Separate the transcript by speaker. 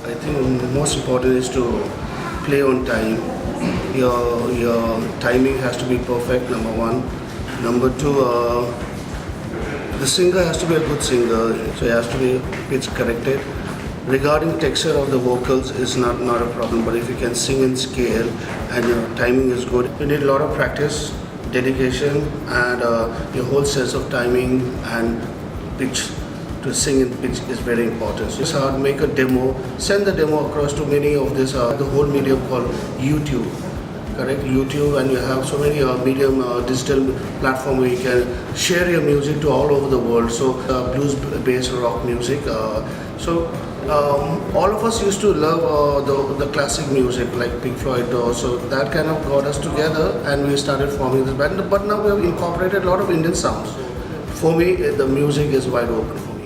Speaker 1: I think most important is to play on time. Your timing has to be perfect. Number one. Number two, the singer has to be a good singer, so he has to be pitch corrected. Regarding texture of the vocals is not a problem, but if you can sing in scale and your timing is good, you need a lot of practice, dedication, and your whole sense of timing and pitch to sing in pitch is very important. So it's hard. Make a demo, send the demo across to many of this the whole medium called YouTube. Correct, YouTube, and you have so many medium digital platform where you can share your music to all over the world. So blues based rock music. All of us used to love the classic music like Pink Floyd. So that kind of got us together, and we started forming this band. But now we have incorporated a lot of Indian sounds. For me, the music is wide open.